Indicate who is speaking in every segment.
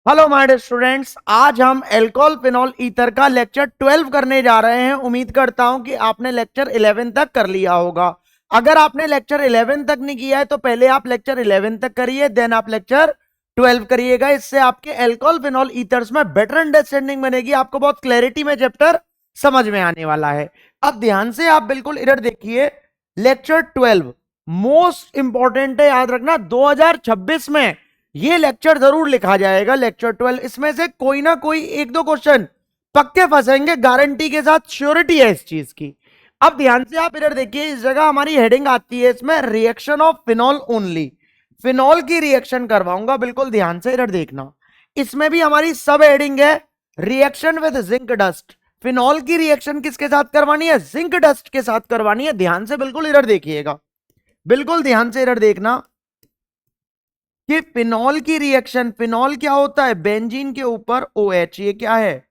Speaker 1: Hello my dear students, आज हम alcohol phenol ether का लेक्चर 12 करने जा रहे हैं। उम्मीद करता हूं कि आपने लेक्चर 11 तक कर लिया होगा। अगर आपने लेक्चर 11 तक नहीं किया है तो पहले आप लेक्चर 11 तक करिए, देन आप लेक्चर 12 करिएगा। इससे आपके एल्कोहल फिनॉल ईथर्स में बेटर अंडरस्टैंडिंग बनेगी, आपको बहुत क्लैरिटी में चैप्टर समझ में आने वाला है। अब ध्यान से आप बिल्कुल इधर देखिए, लेक्चर 12 मोस्ट इंपॉर्टेंट है, याद रखना। 2026 में ये लेक्चर जरूर लिखा जाएगा, लेक्चर 12। इसमें से कोई ना कोई एक दो क्वेश्चन पक्के फंसेंगे, गारंटी के साथ, श्योरिटी है इस चीज की। अब ध्यान से आप इधर देखिए, इस जगह हमारी हेडिंग आती है इसमें, reaction of phenol only. Phenol की रिएक्शन करवाऊंगा, बिल्कुल ध्यान से इधर देखना। इसमें भी हमारी सब हेडिंग है, reaction with zinc dust. Phenol की रिएक्शन किसके साथ करवानी है? जिंक डस्ट के साथ करवानी है। ध्यान से बिल्कुल इधर देखिएगा, बिल्कुल ध्यान से इधर देखना कि फिनॉल की रिएक्शन, फिनॉल क्या होता है? बेंजीन के ऊपर OH, ये क्या है?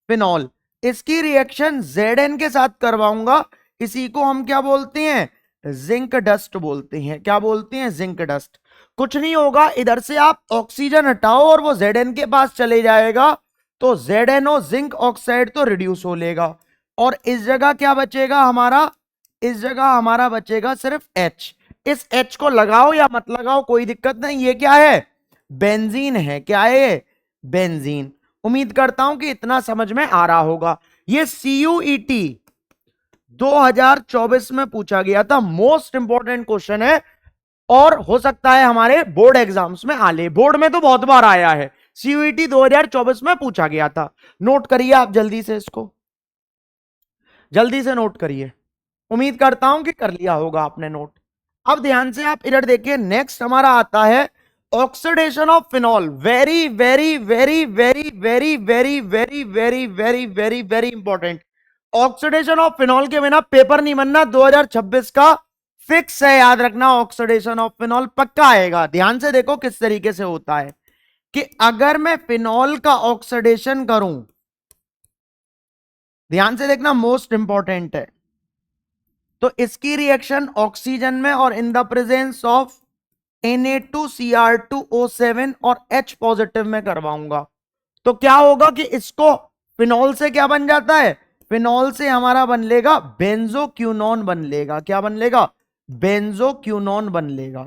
Speaker 1: फिनॉल। इसकी रिएक्शन Zn के साथ करवाऊंगा। इसी को हम क्या बोलते हैं? जिंक डस्ट बोलते हैं। क्या बोलते हैं? Zinc dust. कुछ नहीं होगा, इधर से आप ऑक्सीजन हटाओ और वो Zn के पास चले जाएगा, तो ZnO जिंक ऑक्साइड तो रिड्यूस हो लेगा। और इस जगह क्या बचेगा हमारा? इस जगह हमारा बचेगा सिर्फ H। इस H को लगाओ या मत लगाओ कोई दिक्कत नहीं। ये क्या है? बेंजीन है। क्या है? बेंजीन। उम्मीद करता हूं कि इतना समझ में आ रहा होगा। ये CUET 2024 में पूछा गया था, मोस्ट इंपॉर्टेंट क्वेश्चन है, और हो सकता है हमारे बोर्ड एग्जाम्स में आ ले। बोर्ड में तो बहुत बार आया है, CUET 2024 में पूछा गया था। नोट करिए आप जल्दी से, इसको जल्दी से नोट करिए। उम्मीद करता हूं कि कर लिया होगा आपने नोट। अब ध्यान से आप इधर देखिए, नेक्स्ट हमारा आता है oxidation of phenol. Very very very very very very very very very very very important. Oxidation of phenol के बिना पेपर नहीं बनना 2026 का, फिक्स है, याद रखना। ऑक्सीडेशन ऑफ फिनॉल पक्का आएगा। ध्यान से देखो किस तरीके से होता है कि अगर मैं फिनॉल का ऑक्सीडेशन करूं, ध्यान से देखना, मोस्ट इंपॉर्टेंट है, तो इसकी रिएक्शन ऑक्सीजन में और in the presence of Na2Cr2O7 और H पॉजिटिव में करवाऊंगा, तो क्या होगा कि इसको फिनॉल से क्या बन जाता है? फिनॉल से हमारा बन लेगा बेंजोक्यूनोन बन लेगा। क्या बन लेगा? बेंजोक्यूनोन बन लेगा।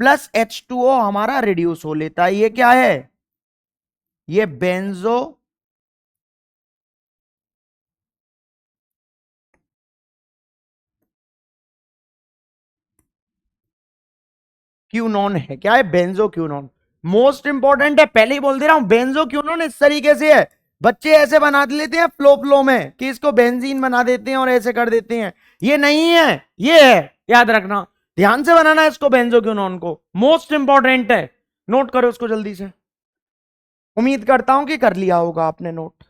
Speaker 1: प्लस H2O हमारा रिड्यूस हो लेता है। ये क्या है? ये बेंजो क्यूनोन है। क्या है? बेंजो क्यूनोन। मोस्ट इंपॉर्टेंट है, पहले ही बोल दे रहा हूं, बेंजो क्यूनोन इस तरीके से है। बच्चे ऐसे बना लेते हैं फ्लो फ्लो में कि इसको बेंजीन बना देते हैं और ऐसे कर देते हैं। ये नहीं है, ये है, याद रखना। ध्यान से बनाना है इसको, बेंजो क्यूनोन को। मोस्ट इंपॉर्टेंट है, नोट करो उसको जल्दी से। उम्मीद करता हूं कि कर लिया होगा आपने नोट।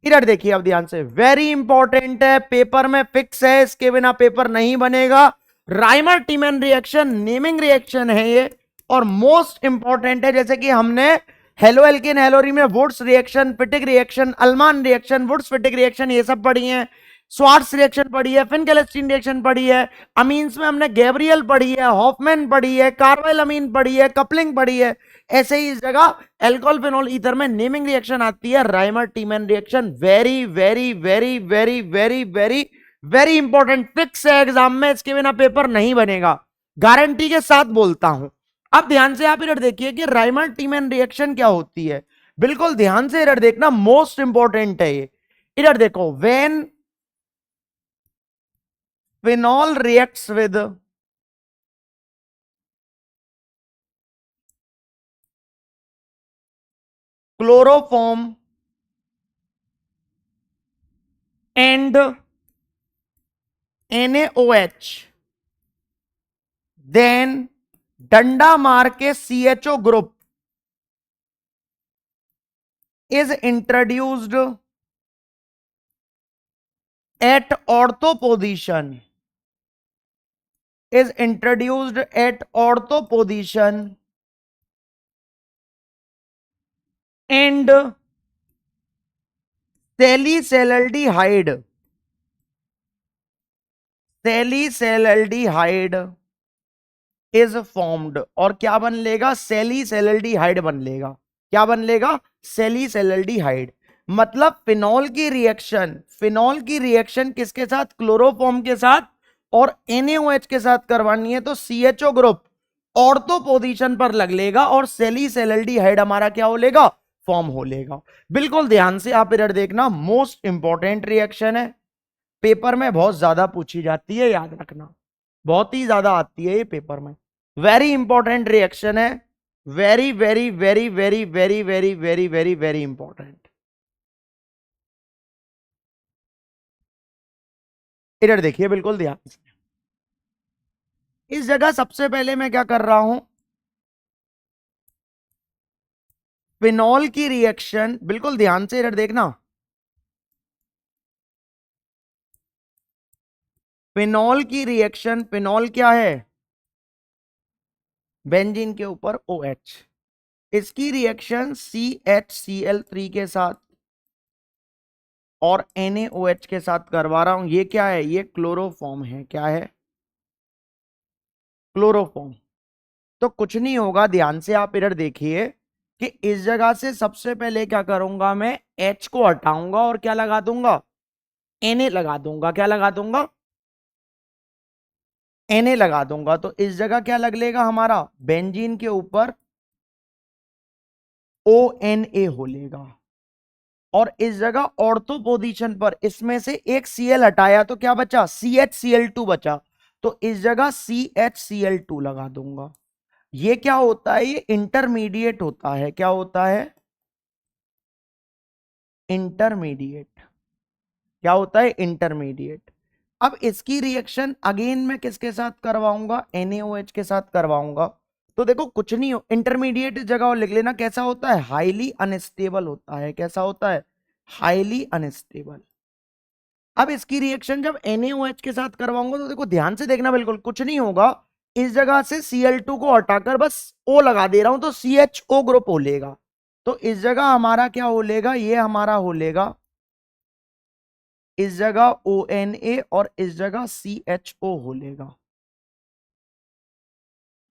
Speaker 1: इधर देखिए अब ध्यान से, वेरी इंपॉर्टेंट है, पेपर में फिक्स है, इसके बिना पेपर नहीं बनेगा। Rymer Tiemann reaction naming reaction है ये, और मोस्ट इंपॉर्टेंट है। जैसे कि हमने हेलो एल्केन हेलोरीन में Wurtz reaction, Fittig reaction, Ullmann reaction, Wurtz Fittig reaction, ये सब पढ़ी है। स्वार्ट्स रिएक्शन पढ़ी है, फिनकेलेस्टीन रिएक्शन पढ़ी है। अमीन्स में हमने गैब्रियल पढ़ी है, हॉफमैन पढ़ी है, कार्बाइल अमीन पढ़ी है, कपलिंग पढ़ी है। ऐसे ही इस जगह एल्कोहल फिनॉल ईथर में नेमिंग रिएक्शन आती है, Reimer Tiemann reaction. Very very very very very very very important, fix है एग्जाम में, इसके बिना पेपर नहीं बनेगा, गारंटी के साथ बोलता हूं। अब ध्यान से आप इधर देखिए कि राइमर टीमन रिएक्शन क्या होती है, बिल्कुल ध्यान से इधर देखना, मोस्ट इंपॉर्टेंट है ये। इधर देखो, when phenol reacts with chloroform and NaOH, then डंडा मार के CHO group is introduced at ortho position, is introduced at ortho position and salicylaldehyde, salicylaldehyde is formed, और क्या बन लेगा? salicylaldehyde बन लेगा। क्या बन लेगा, सैलिसैल्डिहाइड। मतलब फिनॉल की रिएक्शन किसके साथ, क्लोरोफॉर्म के साथ और NaOH के साथ करवानी है तो CHO ग्रुप ऑर्थो पोजीशन पर लग लेगा और सैलिसैल्डिहाइड हमारा क्या हो लेगा, फॉर्म हो लेगा। बिल्कुल ध्यान से आप इधर देखना, मोस्ट इंपॉर्टेंट रिएक्शन है, पेपर में बहुत ज्यादा पूछी जाती है, याद रखना, बहुत ही ज्यादा आती है ये पेपर में। वेरी इंपॉर्टेंट रिएक्शन है, very very very very very very very very very important. इधर देखिए बिल्कुल ध्यान से, इस जगह सबसे पहले मैं क्या कर रहा हूं, फिनॉल की रिएक्शन, बिल्कुल ध्यान से इधर देखना, फिनॉल की रिएक्शन, फिनॉल क्या है, बेंजीन के ऊपर OH, इसकी रिएक्शन CHCl3 के साथ और NaOH के साथ करवा रहा हूं। ये क्या है, ये क्लोरोफॉर्म है, क्या है, क्लोरोफॉर्म। तो कुछ नहीं होगा, ध्यान से आप इधर देखिए कि इस जगह से सबसे पहले क्या करूंगा, मैं H को हटाऊंगा और क्या लगा दूंगा, Na लगा दूंगा, क्या लगा दूंगा, Na लगा दूंगा। तो इस जगह क्या लग लेगा हमारा, बेंजीन के ऊपर ONa हो लेगा और इस जगह ऑर्थो पोजीशन पर इसमें से एक Cl हटाया तो क्या बचा, CHCl2 बचा, तो इस जगह CHCl2 लगा दूंगा। ये क्या होता है, ये इंटरमीडिएट होता है, क्या होता है, इंटरमीडिएट, क्या होता है, इंटरमीडिएट। अब इसकी रिएक्शन अगेन मैं किसके साथ करवाऊंगा, NaOH के साथ करवाऊंगा। तो देखो कुछ नहीं हो, इंटरमीडिएट जगह और लिख लेना, कैसा होता है, हाईली अनस्टेबल होता है, कैसा होता है, हाईली अनस्टेबल। अब इसकी रिएक्शन जब NaOH के साथ करवाऊंगा तो देखो ध्यान से देखना, बिल्कुल कुछ नहीं होगा, इस जगह से Cl2 को हटाकर बस O लगा दे रहा हूं तो CHO ग्रुप हो लेगा। तो इस जगह हमारा क्या हो लेगा, ये हमारा हो लेगा, इस जगह ONa और इस जगह CHO हो लेगा।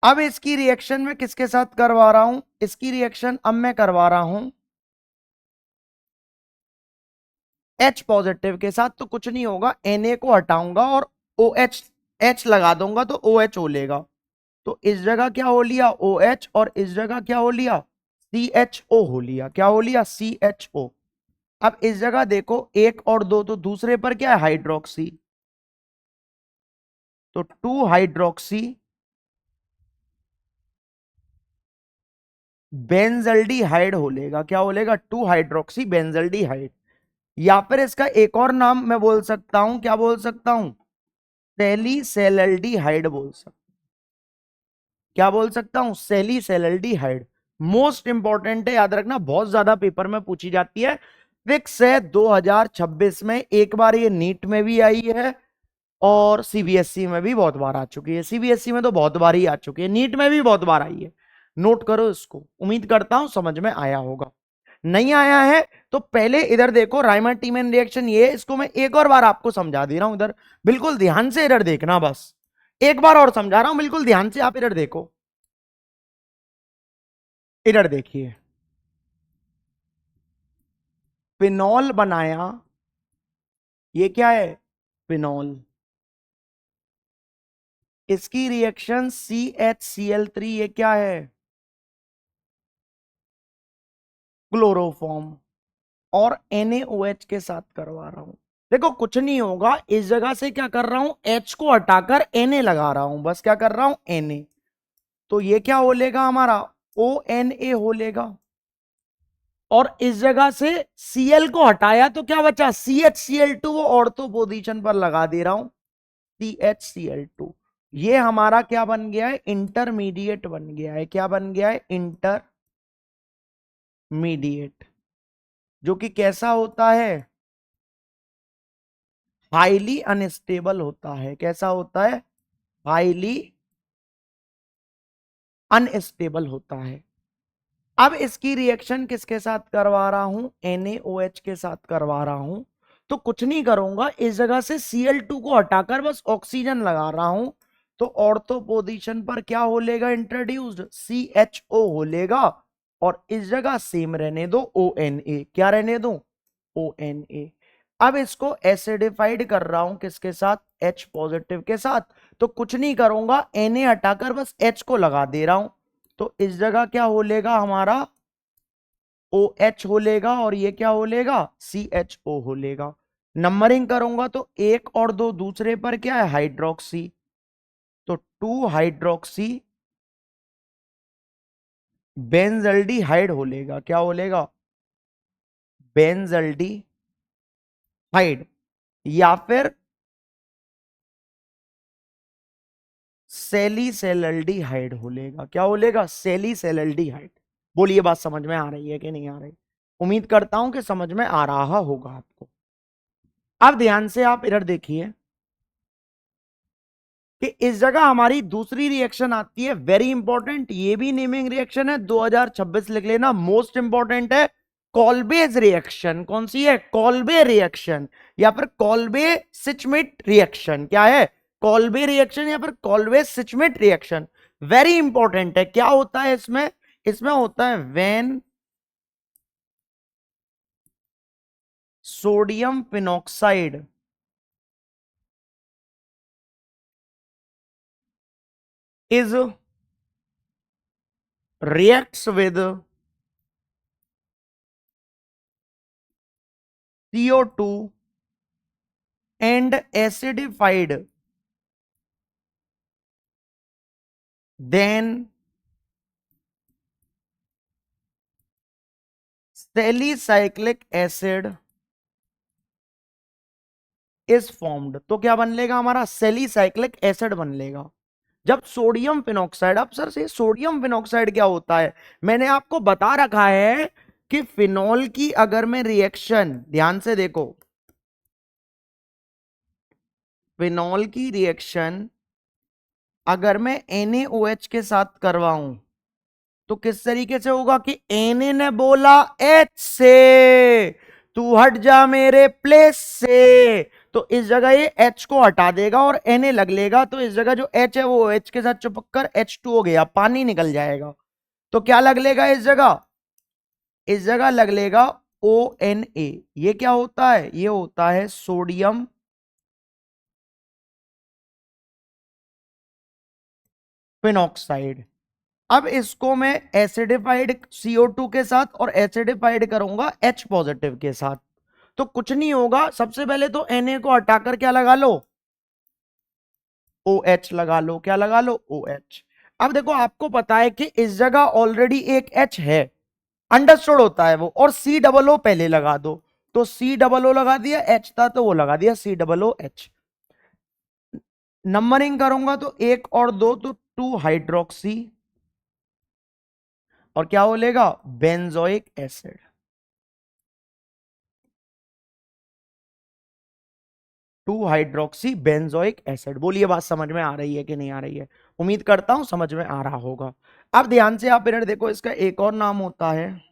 Speaker 1: अब इसकी रिएक्शन में किसके साथ करवा रहा हूं, इसकी रिएक्शन अब मैं करवा रहा हूं H पॉजिटिव के साथ। तो कुछ नहीं होगा, Na को हटाऊंगा और OH H लगा दूंगा तो OH हो लेगा। तो इस जगह क्या हो लिया, OH, और इस जगह क्या हो लिया, CHO हो लिया, क्या हो लिया, CHO। अब इस जगह देखो 1 और 2, तो दूसरे पर क्या है, हाइड्रोक्सी, तो 2 हाइड्रोक्सी बेंजल्डिहाइड हो लेगा, क्या हो लेगा, 2 हाइड्रोक्सी बेंजल्डिहाइड। या फिर इसका एक और नाम मैं बोल सकता हूं, क्या बोल सकता हूं, सैलिसैल्डिहाइड बोल सकता हूं, क्या बोल सकता हूं, सैलिसैल्डिहाइड। मोस्ट इंपॉर्टेंट है, याद रखना, बहुत ज्यादा पेपर में पूछी जाती है, फिक्स है 2026 में, एक बार ये नीट में भी आई है और CBSE में भी बहुत बार आ चुकी है। CBSE में तो बहुत बार ही आ चुकी है, नीट में भी बहुत बार आई है, नोट करो इसको। उम्मीद करता हूं समझ में आया होगा, नहीं आया है तो पहले इधर देखो, राइमर-टीमन रिएक्शन ये है, इसको मैं एक और बार आपको समझा दे रहा हूं, इधर बिल्कुल ध्यान से इधर देखना, बस एक बार और समझा रहा हूं, बिल्कुल ध्यान से आप इधर देखो, इधर देखिए, फिनॉल बनाया, ये क्या है, फिनॉल, इसकी रिएक्शन CHCl3, ये क्या है, क्लोरोफॉर्म, और NaOH के साथ करवा रहा हूं। देखो कुछ नहीं होगा, इस जगह से क्या कर रहा हूं, H को हटाकर Na लगा रहा हूं, बस क्या कर रहा हूं, Na। तो ये क्या हो लेगा हमारा, ONa हो लेगा, और इस जगह से Cl को हटाया तो क्या बचा, CHCl2, वो ऑर्थो पोजीशन पर लगा दे रहा हूं, CHCl2। ये हमारा क्या बन गया है, इंटरमीडिएट बन गया है, क्या बन गया है, इंटरमीडिएट, जो कि कैसा होता है, हाईली अनस्टेबल होता है, कैसा होता है, हाईली अनस्टेबल होता है। अब इसकी रिएक्शन किसके साथ करवा रहा हूं, NaOH के साथ करवा रहा हूं। तो कुछ नहीं करूंगा, इस जगह से Cl2 को हटाकर बस ऑक्सीजन लगा रहा हूं, तो ऑर्थो पोजीशन पर क्या हो लेगा, इंट्रोड्यूस्ड CHO हो लेगा, और इस जगह सेम रहने दो ONA। क्या रहने दो? ONA। अब इसको एसिडिफाइड कर रहा हूं किसके साथ? H पॉजिटिव के साथ। तो कुछ नहीं करूंगा, Na हटाकर बस H को लगा दे रहा हूं। तो इस जगह क्या हो लेगा हमारा? OH हो लेगा और ये क्या हो लेगा? CHO हो लेगा। नंबरिंग करूंगा तो 1 और 2 दूसरे पर क्या है? हाइड्रोक्सी। तो 2 हाइड्रोक्सी बेंजल्डिहाइड हो लेगा। क्या हो लेगा? बेंजल्डिहाइड। या फिर सेलिसैल्डिहाइड हो लेगा। क्या हो लेगा? सेलिसैल्डिहाइड। बोलिए बात समझ में आ रही है कि नहीं आ रही? उम्मीद करता हूं कि समझ में आ रहा होगा आपको। अब ध्यान से आप इधर देखिए कि इस जगह हमारी दूसरी रिएक्शन आती है, वेरी इंपॉर्टेंट। ये भी नेमिंग रिएक्शन है, 2026 लिख लेना, मोस्ट इंपॉर्टेंट है। कॉल्बेज रिएक्शन। कौन सी है? कॉल्बे रिएक्शन या फिर कॉल्बे सिचमिट रिएक्शन। क्या है? कॉल्बे रिएक्शन या फिर कॉल्बे सिचमिट रिएक्शन। वेरी इंपॉर्टेंट है। क्या होता है इसमें? इसमें होता है when sodium phenoxide is reacts with CO2 and acidified, then salicylic acid is formed। तो क्या बन लेगा हमारा? सेलिसाइक्लिक एसिड बन लेगा जब सोडियम फिनॉक्साइड। अब सर से सोडियम फिनॉक्साइड क्या होता है? मैंने आपको बता रखा है कि फिनॉल की अगर मैं रिएक्शन, ध्यान से देखो, फिनॉल की रिएक्शन अगर मैं NaOH के साथ करवाऊं तो किस तरीके से होगा कि Na ने बोला H से, तू हट जा मेरे प्लेस से, तो इस जगह ये H को हटा देगा और Na लग लेगा। तो इस जगह जो H है वो H के साथ चिपक कर H2 हो गया, पानी निकल जाएगा। तो क्या लग लेगा इस जगह? इस जगह लग लेगा ONA। ये क्या होता है? ये होता है सोडियम फिनॉक्साइड। अब इसको मैं एसिडिफाइड CO2 के साथ और एसिडिफाइड करूंगा H पॉजिटिव के साथ। तो कुछ नहीं होगा, सबसे पहले तो Na को हटाकर क्या लगा लो? OH लगा लो। क्या लगा लो? OH। अब देखो आपको पता है कि इस जगह ऑलरेडी एक H है, अंडरस्टूड होता है वो, और C O O पहले लगा दो। तो C O O लगा दिया, H था तो वो लगा दिया COOH। नंबरिंग करूंगा तो 1 और 2 तो 2 हाइड्रोक्सी और क्या हो लेगा? Benzoic acid. 2 hydroxy benzoic acid. बोलिए बात समझ में आ रही है कि नहीं आ रही है? उम्मीद करता हूं समझ में आ रहा होगा। अब ध्यान से आप इधर देखो, इसका एक और नाम होता है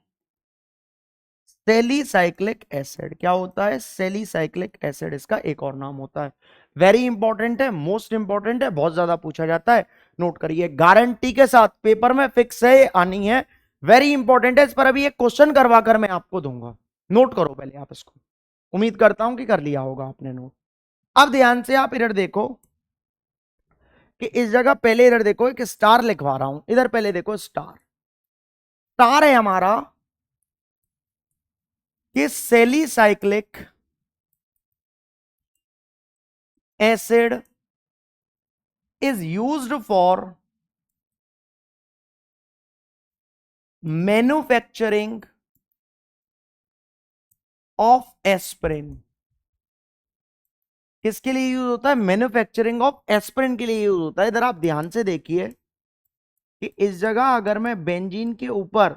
Speaker 1: सेलिसाइक्लिक एसिड। क्या होता है? सेलिसाइक्लिक एसिड इसका एक और नाम होता है। वेरी इंपॉर्टेंट है, मोस्ट इंपॉर्टेंट है, बहुत ज्यादा पूछा जाता है। नोट करिए, गारंटी के साथ पेपर में फिक्स है, आनी है, वेरी इंपॉर्टेंट है। इस पर अभी एक क्वेश्चन करवा कर मैं आपको दूंगा, नोट करो पहले आप इसको। उम्मीद करता हूं कि कर लिया होगा आपने नोट। अब ध्यान से आप इधर देखो कि इस जगह पहले इधर देखो एक स्टार लिखवा रहा हूं, इधर पहले देखो स्टार। स्टार है हमारा कि salicylic acid is used for manufacturing of aspirin। किसके लिए यूज होता है? मैन्युफैक्चरिंग ऑफ एस्पिरिन के लिए यूज होता है। इधर आप ध्यान से देखिए कि इस जगह अगर मैं बेंजीन के ऊपर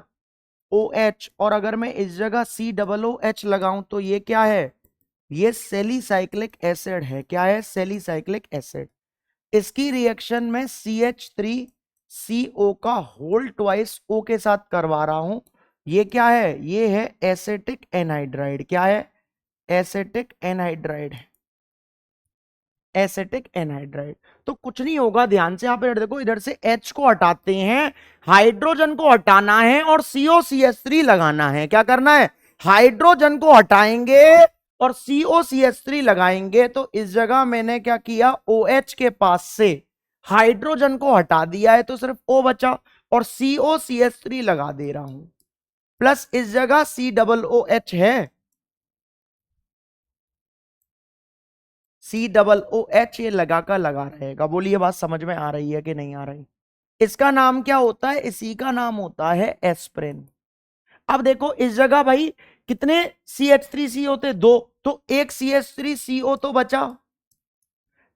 Speaker 1: OH और अगर मैं इस जगह COOH लगाऊं तो ये क्या है? ये सेलिसाइक्लिक एसिड है। क्या है? Salicylic acid. इसकी रिएक्शन में CH3CO का होल ट्वाइस O के साथ करवा रहा हूं। ये क्या है? ये है एसिटिक एनहाइड्राइड। क्या है? एसिटिक एनहाइड्राइड है। Acetic anhydride. तो कुछ नहीं होगा, ध्यान से आप इधर देखो, इधर से H को हटाते हैं, हाइड्रोजन को हटाना है और COCH3 लगाना है। क्या करना है? हाइड्रोजन को हटाएंगे और COCH3 लगाएंगे। तो इस जगह मैंने क्या किया, OH के पास से हाइड्रोजन को हटा दिया है, तो सिर्फ O बचा और COCH3 लगा दे रहा हूं। प्लस इस जगह COOH है, COOH ये लगा कर लगा रहेगा। बोलिए बात समझ में आ रही है कि नहीं आ रही? इसका नाम क्या होता है? इसी का नाम होता है एस्प्रिन। अब देखो इस जगह भाई कितने CH3C होते? दो, तो एक CH3CO तो बचा,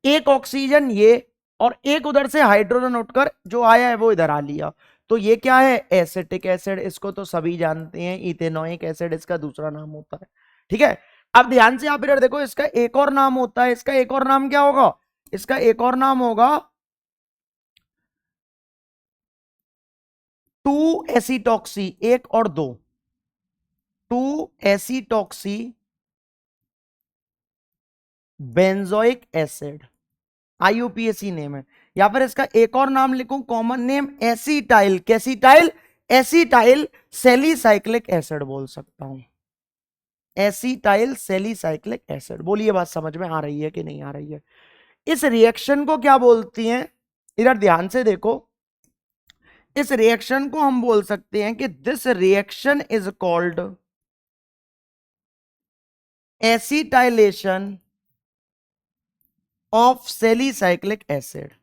Speaker 1: एक ऑक्सीजन ये, और एक उधर से हाइड्रोजन उठकर जो आया है वो इधर आ लिया। तो ये क्या है? Acetic acid. इसको तो सभी जानते हैं, इथेनोइक एसिड इसका दूसरा नाम होता है। ठीक है, अब ध्यान से आप इधर देखो, इसका एक और नाम होता है। इसका एक और नाम क्या होगा? इसका एक और नाम होगा 2 एसीटॉक्सी। एक और दो, 2 acetoxy benzoic acid, IUPAC name है। या फिर इसका एक और नाम लिखूं, कॉमन नेम, एसीटाइल। कैसीटाइल? एसीटाइल सेलीसाइक्लिक एसिड बोल सकता हूं, एसीटाइल सेलीसाइक्लिक एसिड। बोलिए बात समझ में आ रही है कि नहीं आ रही है? इस रिएक्शन को क्या बोलती हैं? इधर ध्यान से देखो, इस रिएक्शन को हम बोल सकते हैं कि this reaction is called acetylation of salicylic acid.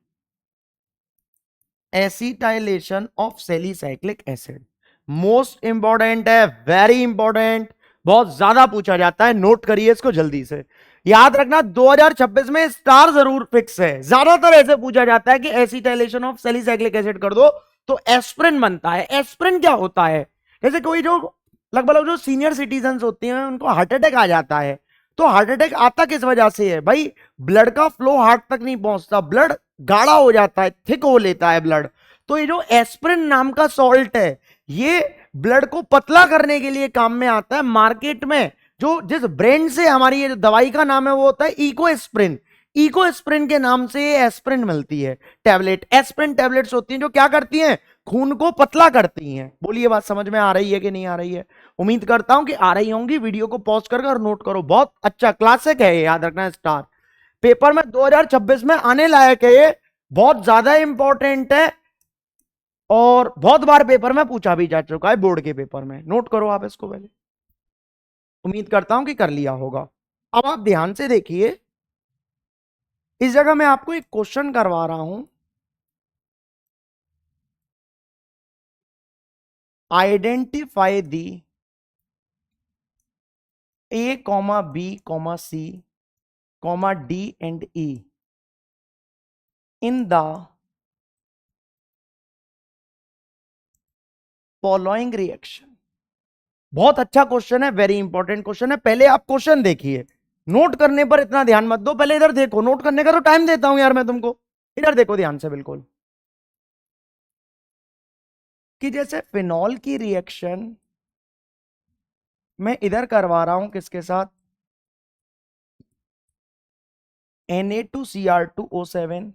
Speaker 1: Acetylation of salicylic acid most important है, वेरी इंपॉर्टेंट, बहुत ज्यादा पूछा जाता है। नोट करिए इसको जल्दी से, याद रखना 2026 में स्टार जरूर फिक्स है। ज्यादातर ऐसे पूछा जाता है कि एसिटाइलेशन ऑफ सेलीसाइक्लिक एसिड कर दो तो एस्प्रिन बनता है। एस्प्रिन क्या होता है? जैसे कोई जो लगभग जो सीनियर सिटीजन होते हैं उनको हार्ट अटैक आ जाता है, तो हार्ट अटैक आता किस वजह से है भाई? ब्लड का फ्लो हार्ट तक नहीं पहुंचता, ब्लड गाढ़ा हो जाता है, थिक हो लेता है ब्लड। तो ये जो एस्प्रिन नाम का सॉल्ट है, ये ब्लड को पतला करने के लिए काम में आता है। मार्केट में जो जिस ब्रांड से हमारी ये दवाई का नाम है वो होता है इको एस्प्रिन। इको एस्प्रिन के नाम से ये एस्प्रिन मिलती है टैबलेट। एस्प्रिन टैबलेट्स होती हैं जो क्या करती हैं? खून को पतला करती हैं। बोलिए बात समझ में आ रही है कि नहीं आ रही है? उम्मीद करता हूं कि आ रही होंगी। वीडियो को पॉज कर और नोट करो, बहुत अच्छा क्लासिक है, याद रखना। स्टार पेपर में 2026 में आने लायक है, ये बहुत ज्यादा इंपॉर्टेंट है और बहुत बार पेपर में पूछा भी जा चुका है, बोर्ड के पेपर में। नोट करो आप इसको पहले, उम्मीद करता हूं कि कर लिया होगा। अब आप ध्यान से देखिए, इस जगह मैं आपको एक क्वेश्चन करवा रहा हूं। Identify the A, B, C, D and E in the following reaction. बहुत अच्छा क्वेश्चन है, वेरी इंपॉर्टेंट क्वेश्चन है। पहले आप क्वेश्चन देखिए, नोट करने पर इतना ध्यान मत दो, पहले इधर देखो। नोट करने का तो टाइम देता हूं यार मैं तुमको, इधर देखो ध्यान से बिल्कुल, कि जैसे फिनॉल की रिएक्शन मैं इधर करवा रहा हूं किसके साथ? Na2Cr2O7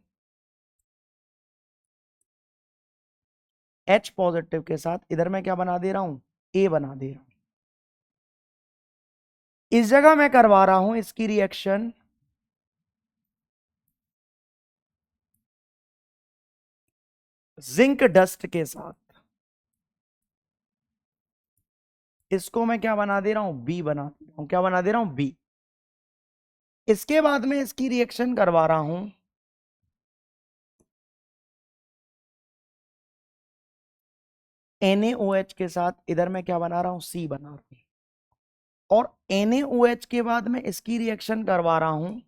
Speaker 1: H पॉजिटिव के साथ इधर मैं क्या बना दे रहा हूं? A बना दे रहा हूं। इस जगह मैं करवा रहा हूं इसकी रिएक्शन जिंक डस्ट के साथ। इसको मैं क्या बना दे रहा हूं? बी बना दे रहा हूं। क्या बना दे रहा हूं? बी। इसके बाद में इसकी रिएक्शन करवा रहा हूं NaOH के साथ। इधर मैं क्या बना रहा हूं? सी बना रहा हूं। और NaOH के बाद में इसकी रिएक्शन करवा रहा हूं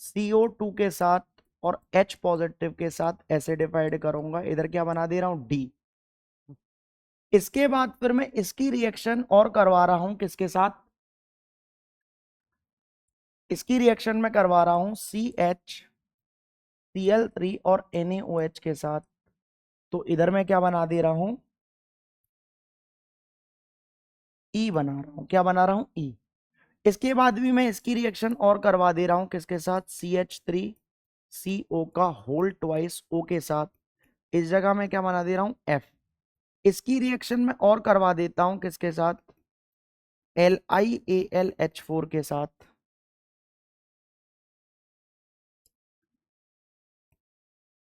Speaker 1: CO2 के साथ और H पॉजिटिव के साथ एसिडिफाइड करूंगा। इधर क्या बना दे रहा हूं? डी। इसके बाद फिर मैं इसकी रिएक्शन और करवा रहा हूं किसके साथ? इसकी रिएक्शन में करवा रहा हूं CH, Cl3 और NaOH के साथ। तो इधर मैं क्या बना दे रहा हूं? ई बना रहा हूं। क्या बना रहा हूं? ई। इसके बाद भी मैं इसकी रिएक्शन और करवा दे रहा हूं, किसके साथ, CH3CO का होल ट्वाइस O के साथ। इस जगह मैं क्या बना दे रहा हूं, F। इसकी रिएक्शन में और करवा देता हूं, किसके साथ, LiAlH4 के साथ।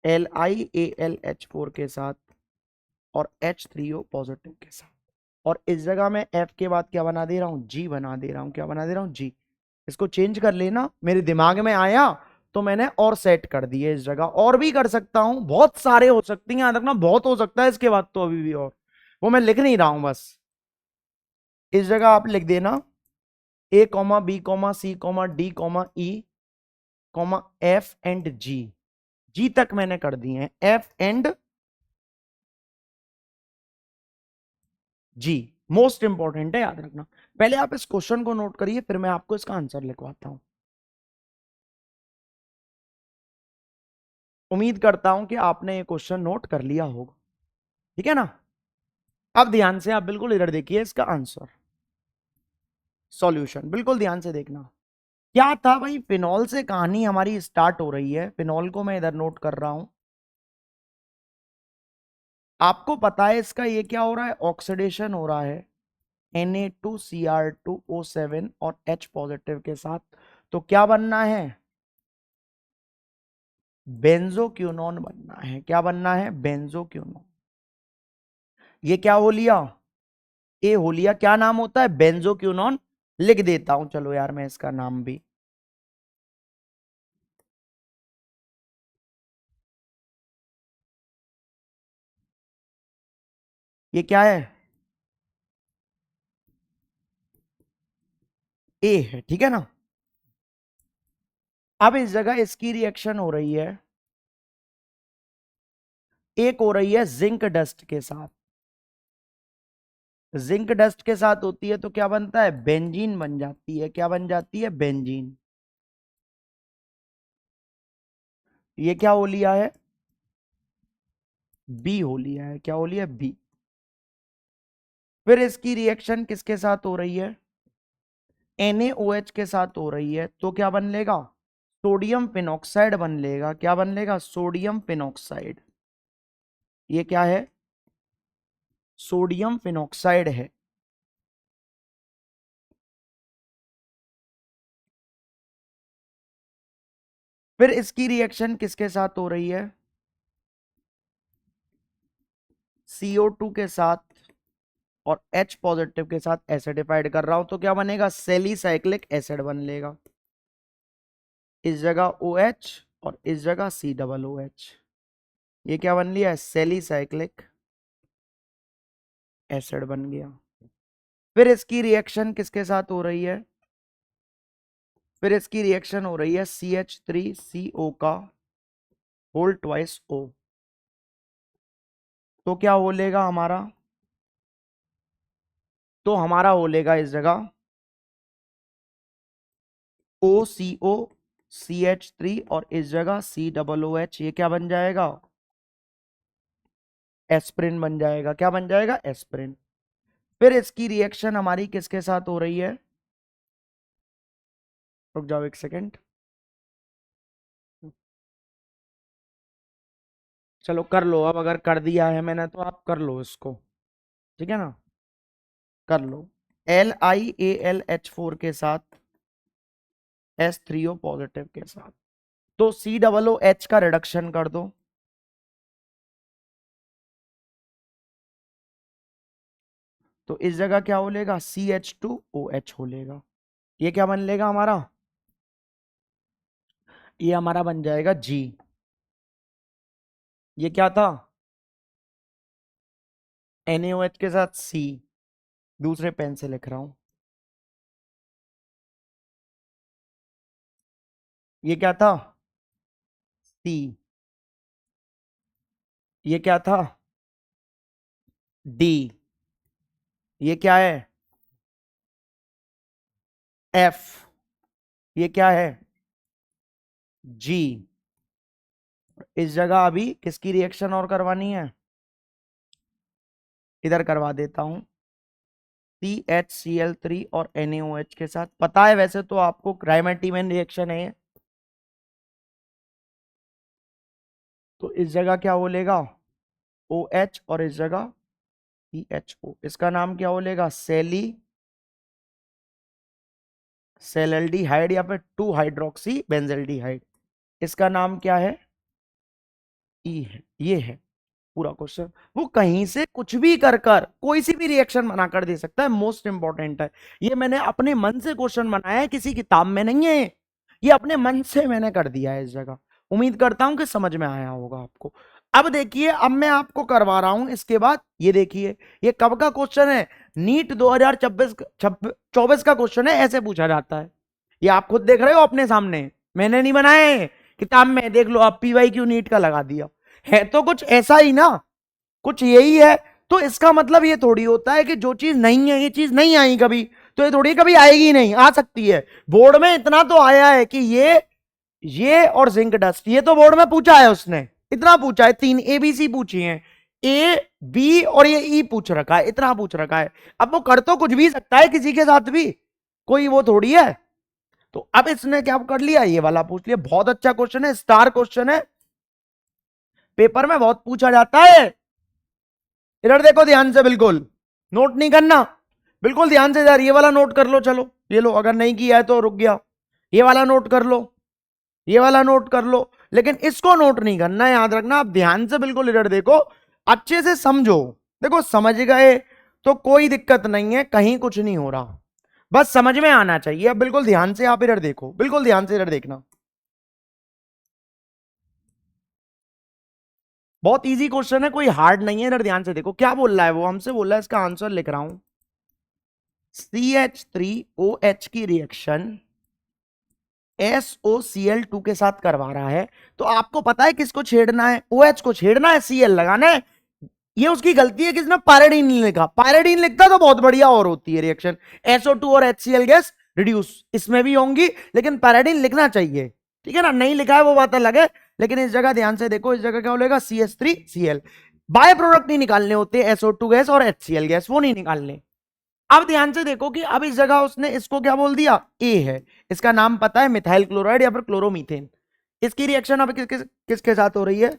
Speaker 1: LiAlH4 के साथ और H3O पॉजिटिव के साथ। और इस जगह मैं F के बाद क्या बना दे रहा हूं, G बना दे रहा हूं। क्या बना दे रहा हूं, G। इसको चेंज कर लेना, मेरे दिमाग में आया तो मैंने और सेट कर दिए। इस जगह और भी कर सकता हूं, बहुत सारे हो सकती हैं, याद रखना बहुत हो सकता है इसके बाद तो अभी भी, और वो मैं लिख नहीं रहा हूं बस। इस जगह आप लिख देना A, B, C, D, E, F and G। जी तक मैंने कर दिए हैं, F and G. Most important है, याद रखना। पहले आप इस क्वेश्चन को नोट करिए, फिर मैं आपको इसका आंसर लिखवाता हूं। उम्मीद करता हूं कि आपने ये क्वेश्चन नोट कर लिया होगा, ठीक है ना। अब ध्यान से आप बिल्कुल इधर देखिए, इसका आंसर, सॉल्यूशन बिल्कुल ध्यान से देखना। क्या था भाई, फिनॉल से कहानी हमारी स्टार्ट हो रही है। फिनॉल को मैं इधर नोट कर रहा हूं। आपको पता है इसका ये क्या हो रहा है, ऑक्सीडेशन हो रहा है Na2Cr2O7 और H पॉजिटिव के साथ। तो क्या बनना है, बेंजोक्विनोन बनना है। क्या बनना है, बेंजोक्विनोन। ये क्या हो लिया, ए हो लिया। क्या नाम होता है, बेंजोक्विनोन। लिख देता हूं, चलो यार मैं इसका नाम भी। ये क्या है, ए है, ठीक है ना। अब इस जगह इसकी रिएक्शन हो रही है, एक हो रही है जिंक डस्ट के साथ। जिंक डस्ट के साथ होती है तो क्या बनता है, बेंजीन बन जाती है। क्या बन जाती है, बेंजीन। ये क्या हो लिया है, बी हो लिया है। क्या हो लिया, बी। फिर इसकी रिएक्शन किसके साथ हो रही है, NaOH के साथ हो रही है। तो क्या बन लेगा, सोडियम फिनॉक्साइड बन लेगा। क्या बन लेगा, सोडियम फिनॉक्साइड। ये क्या है, सोडियम फिनॉक्साइड है। फिर इसकी रिएक्शन किसके साथ हो रही है, CO2 के साथ और H पॉजिटिव के साथ एसिडिफाइड कर रहा हूं। तो क्या बनेगा, सेलीसाइक्लिक एसिड बन लेगा। इस जगह OH और इस जगह COOH। ये क्या बन लिया, सेलीसाइक्लिक एसिड बन गया। फिर इसकी रिएक्शन किसके साथ हो रही है, फिर इसकी रिएक्शन हो रही है CH3CO का होल ट्वाइस O। तो क्या हो लेगा हमारा, तो हमारा हो लेगा इस जगह OCO CH3 और इस जगह COOH। ये क्या बन जाएगा, एस्प्रिन बन जाएगा। क्या बन जाएगा, एस्प्रिन। फिर इसकी रिएक्शन हमारी किसके साथ हो रही है, रुक जाओ एक सेकेंड। चलो कर लो, अब अगर कर दिया है मैंने तो आप कर लो इसको, ठीक है ना। कर लो, LiAlH4 के साथ H3O पॉजिटिव के साथ। तो COOH का रिडक्शन कर दो। तो इस जगह क्या हो लेगा, CH2OH हो लेगा। ये क्या बन लेगा हमारा, ये हमारा बन जाएगा G। ये क्या था, NaOH के साथ C। दूसरे पेन से लिख रहा हूं। ये क्या था, C। ये क्या था, D। ये क्या है, F। ये क्या है, G। इस जगह अभी किसकी रिएक्शन और करवानी है, इधर करवा देता हूं, CHCl3 और NaOH के साथ। पता है वैसे तो आपको क्राइमेटीमेन रिएक्शन है ये। तो इस जगह क्या बोलेगा OH और इस जगह CHO। इसका नाम क्या बोलेगा सेलेल्डिहाइड या फिर 2 हाइड्रोक्सी बेंजल्डिहाइड। इसका नाम क्या है ई है। ये है पूरा क्वेश्चन। वो कहीं से कुछ भी कर कर कोई सी भी रिएक्शन बनाकर दे सकता है, मोस्ट इंपॉर्टेंट है। ये मैंने अपने मन से क्वेश्चन बनाया है, किसी किताब में नहीं है ये अपने मन से मैंने कर दिया है इस जगह। उम्मीद करता हूं कि समझ में आया होगा आपको। अब देखिए, अब मैं आपको करवा रहा हूं इसके बाद। ये देखिए, ये कब का क्वेश्चन है, नीट 2024 का क्वेश्चन है, ऐसे पूछा जाता है। ये आप खुद देख रहे हो अपने सामने, मैंने नहीं बनाए, किताब में देख लो आप। PYQ नीट का लगा दिया है, तो कुछ ऐसा ही ना, कुछ यही है। तो इसका मतलब ये थोड़ी होता है कि जो चीज नहीं है, ये चीज नहीं आई कभी, तो ये थोड़ी कभी आएगी नहीं, आ सकती है। बोर्ड में इतना तो आया है कि ये और जिंक डस्ट, ये तो बोर्ड में पूछा है उसने, इतना पूछा है। 3 ABC पूछी हैं, A, B और ये E पूछ रखा है, इतना पूछ रखा है। अब वो कर तो कुछ भी सकता है किसी के साथ भी, कोई वो थोड़ी है। तो अब इसने क्या कर लिया, ये वाला पूछ लिया। बहुत अच्छा क्वेश्चन है, स्टार क्वेश्चन है, पेपर में बहुत पूछा जाता है। इधर देखो ध्यान से, बिल्कुल नोट नहीं करना, बिल्कुल ध्यान से यार। ये वाला नोट कर लो, चलो ये लो, अगर नहीं किया है तो रुक गया। ये वाला नोट कर लो, ये वाला नोट कर लो, लेकिन इसको नोट नहीं करना है, याद रखना। आप ध्यान से बिल्कुल इधर देखो, अच्छे से समझो। देखो समझ गए तो कोई दिक्कत नहीं है, कहीं कुछ नहीं हो रहा, बस समझ में आना चाहिए। अब बिल्कुल ध्यान से आप इधर देखो, बिल्कुल ध्यान से इधर देखना। बहुत इजी क्वेश्चन है, कोई हार्ड नहीं है। इधर ध्यान से देखो क्या बोल रहा है वो, हमसे बोल रहा है, इसका आंसर लिख रहा हूं। CH3OH की रिएक्शन SOCl2 के साथ करवा रहा है, तो आपको पता है किसको छेड़ना है, OH को छेड़ना है, Cl लगाना है। ये उसकी गलती है कि इसने पायरेडीन नहीं लिखा, पायरेडीन लिखता तो बहुत बढ़िया और होती है रिएक्शन। SO2 और HCl गैस रिड्यूस इसमें भी होंगी, लेकिन पायरेडीन लिखना चाहिए, ठीक है ना। नहीं लिखा है वो बात अलग है, लेकिन इस जगह ध्यान से देखो, इस जगह क्या बोलेगा CH3Cl। बाय प्रोडक्ट नहीं निकालने होते, SO2 गैस और HCl गैस, वो नहीं निकालने। अब ध्यान से देखो कि अब इस जगह उसने इसको क्या बोल दिया, ए है। इसका नाम पता है मिथाइल क्लोराइड या फिर क्लोरोमीथेन। इसकी रिएक्शन अब किसके साथ हो रही है,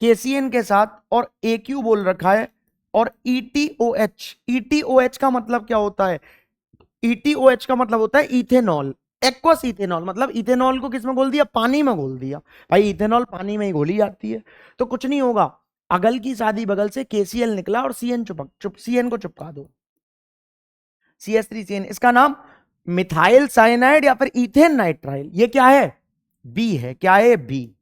Speaker 1: KCN के साथ, और AQ बोल रखा है, और ETOH। ETOH का मतलब क्या होता है, ETOH का मतलब होता है इथेनॉल, एक्वस इथेनॉल। मतलब इथेनॉल को किसमें घोल दिया, पानी में घोल दिया। भाई इथेनॉल पानी में ही घोली जाती है, तो कुछ नहीं होगा। अगल की शादी बगल से KCl निकला और CN को चिपका दो, CH3CN। इसका नाम मिथाइल साइनाइड या फिर इथेन नाइट्राइल। ये क्या है, बी है। क्या है, बी।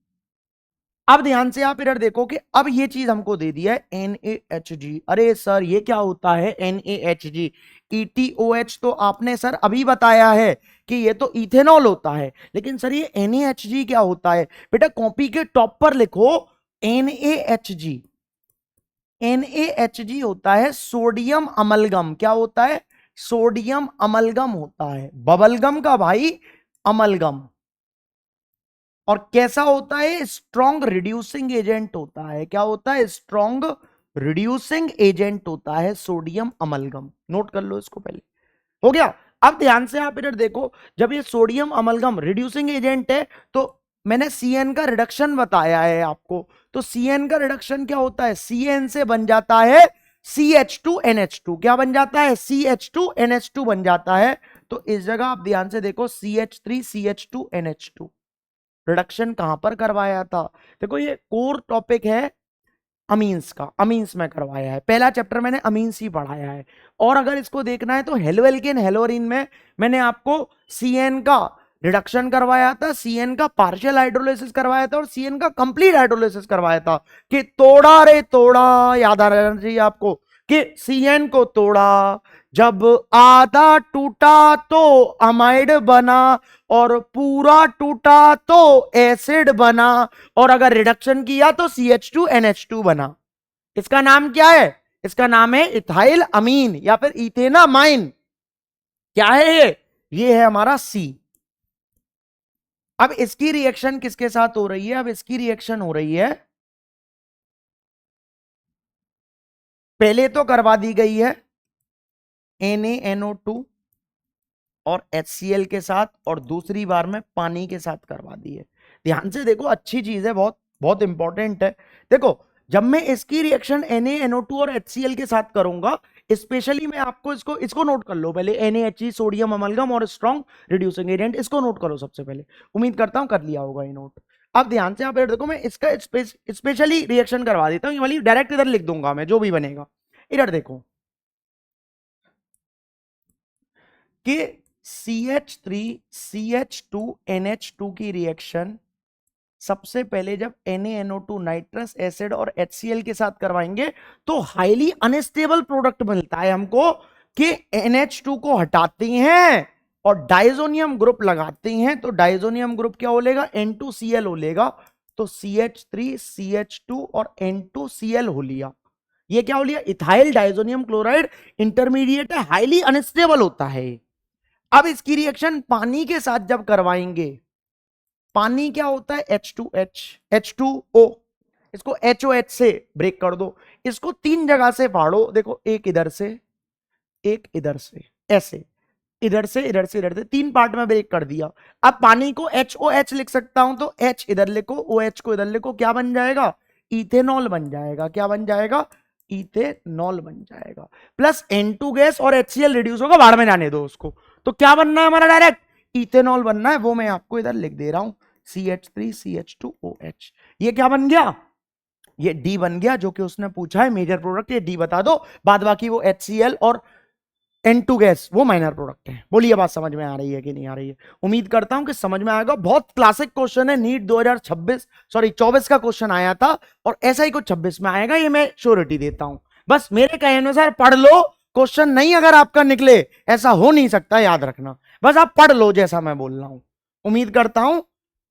Speaker 1: अब ध्यान से आप इधर देखो कि अब ये चीज हमको दे दिया है NaHG। अरे सर ये क्या होता है NaHG। ETOH तो आपने सर अभी बताया है कि ये तो इथेनॉल होता है, लेकिन सर ये NaHG क्या होता है। बेटा कॉपी के टॉप पर लिखो NaHG। NaHG होता है सोडियम अमलगम। क्या होता है, सोडियम अमलगम होता है, बबलगम का भाई अमलगम। और कैसा होता है, स्ट्रॉन्ग रिड्यूसिंग एजेंट होता है। क्या होता है, स्ट्रॉन्ग रिड्यूसिंग एजेंट होता है सोडियम अमलगम। नोट कर लो इसको पहले, हो गया। अब ध्यान से आप इधर देखो, जब ये सोडियम अमलगम रिड्यूसिंग एजेंट है, तो मैंने CN का रिडक्शन बताया है आपको। तो CN का रिडक्शन क्या होता है, CN से बन जाता है CH2NH2। क्या बन जाता है, CH2NH2 बन जाता है। तो इस जगह आप ध्यान से देखो, CH3CH2NH2 रिडक्शन कहां पर करवाया था। देखो ये कोर टॉपिक है अमीन्स का, अमीन्स में करवाया है, पहला चैप्टर मैंने अमीन्स ही पढ़ाया है। और अगर इसको देखना है तो हेलोएल्केन हेलोरीन में मैंने आपको CN का रिडक्शन करवाया था, CN का पार्शियल हाइड्रोलिसिस करवाया था, और CN का कंप्लीट हाइड्रोलिसिस करवाया था। कि तोड़ा रे तोड़ा, याद आ रहना चाहिए आपको कि CN को तोड़ा, जब आधा टूटा तो अमाइड बना, और पूरा टूटा तो एसिड बना, और अगर रिडक्शन किया तो CH2NH2 बना। इसका नाम क्या है, इसका नाम है इथाइल अमीन या फिर इथेनामाइन। क्या है ये है हमारा C। अब इसकी रिएक्शन किसके साथ हो रही है, अब इसकी रिएक्शन हो रही है, पहले तो करवा दी गई है NaNO2 और HCl के साथ, और दूसरी बार में पानी के साथ करवा दी है। ध्यान से देखो, अच्छी चीज है, बहुत बहुत इंपॉर्टेंट है। देखो, जब मैं इसकी रिएक्शन NaNO2 और HCl के साथ करूंगा, स्पेशली मैं आपको इसको नोट कर लो पहले, NaHe सोडियम अमलगम और स्ट्रॉन्ग रिड्यूसिंग एजेंट, इसको नोट करो सबसे पहले। उम्मीद करता हूं कर लिया होगा ये नोट। अब ध्यान से आप इधर देखो, मैं इसका स्पेशली रिएक्शन करवा देता हूं, ये वाली डायरेक्ट इधर लिख दूंगा मैं, जो भी बनेगा। इधर देखो कि CH3CH2NH2 की रिएक्शन सबसे पहले जब NaNO2 नाइट्रस एसिड और HCl के साथ करवाएंगे तो हाईली अनस्टेबल प्रोडक्ट मिलता है हमको, कि NH2 को हटाते हैं और डाइजोनियम ग्रुप लगाते हैं, तो डाइजोनियम ग्रुप क्या हो लेगा, N2Cl हो लेगा। तो CH3CH2 और N2Cl हो लिया। ये क्या हो लिया, इथाइल डाइजोनियम क्लोराइड इंटरमीडिएट है, हाईली अनस्टेबल होता है। अब इसकी रिएक्शन पानी के साथ जब करवाएंगे, पानी क्या होता है, H2H H2O, इसको HOH से ब्रेक कर दो, इसको तीन जगह से फाड़ो, देखो एक इधर से, एक इधर से, ऐसे इधर से इधर से इधर से, तीन पार्ट में ब्रेक कर दिया। अब पानी को HOH लिख सकता हूं, तो H इधर लिखो, OH को इधर लिखो, क्या बन जाएगा, इथेनॉल बन जाएगा। क्या बन जाएगा, इथेनॉल बन जाएगा। प्लस N2 गैस और HCl रिड्यूस होगा, बाहर में जाने दो उसको। तो क्या बनना है हमारा, डायरेक्ट इथेनॉल बनना है, वो मैं आपको इधर लिख दे रहा हूं, CH3CH2OH। ये क्या बन गया, ये D बन गया, जो कि उसने पूछा है मेजर प्रोडक्ट, ये D बता दो, बाद बाकी वो HCl और N2 गैस वो माइनर प्रोडक्ट है। बोलिए बात समझ में आ रही है कि नहीं आ रही है। उम्मीद करता हूं कि समझ में आएगा। बहुत क्लासिक क्वेश्चन है, नीट 2026 सॉरी 24 का क्वेश्चन आया था, और ऐसा ही कुछ 26 में आएगा, ये मैं श्योरिटी देता हूं। बस मेरे कहे अनुसार पढ़ लो, क्वेश्चन नहीं अगर आपका निकले, ऐसा हो नहीं सकता, याद रखना। बस आप पढ़ लो जैसा मैं बोल रहा हूं। उम्मीद करता हूं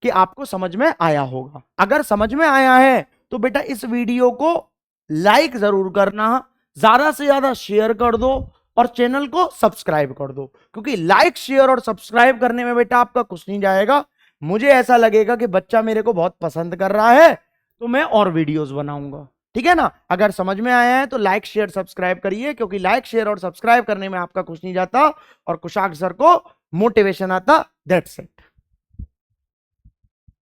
Speaker 1: कि आपको समझ में आया होगा। अगर समझ में आया है तो बेटा इस वीडियो को लाइक जरूर करना, ज्यादा से ज्यादा शेयर कर दो, और चैनल को सब्सक्राइब कर दो, क्योंकि लाइक शेयर और सब्सक्राइब करने में बेटा आपका कुछ नहीं जाएगा। मुझे ऐसा लगेगा कि बच्चा मेरे को बहुत पसंद कर रहा है, तो मैं और वीडियोस बनाऊंगा। ठीक है ना। अगर समझ में आया है तो लाइक शेयर सब्सक्राइब करिए, क्योंकि लाइक शेयर और सब्सक्राइब करने में आपका कुछ नहीं जाता, और कुशाक सर को मोटिवेशन आता। That's it.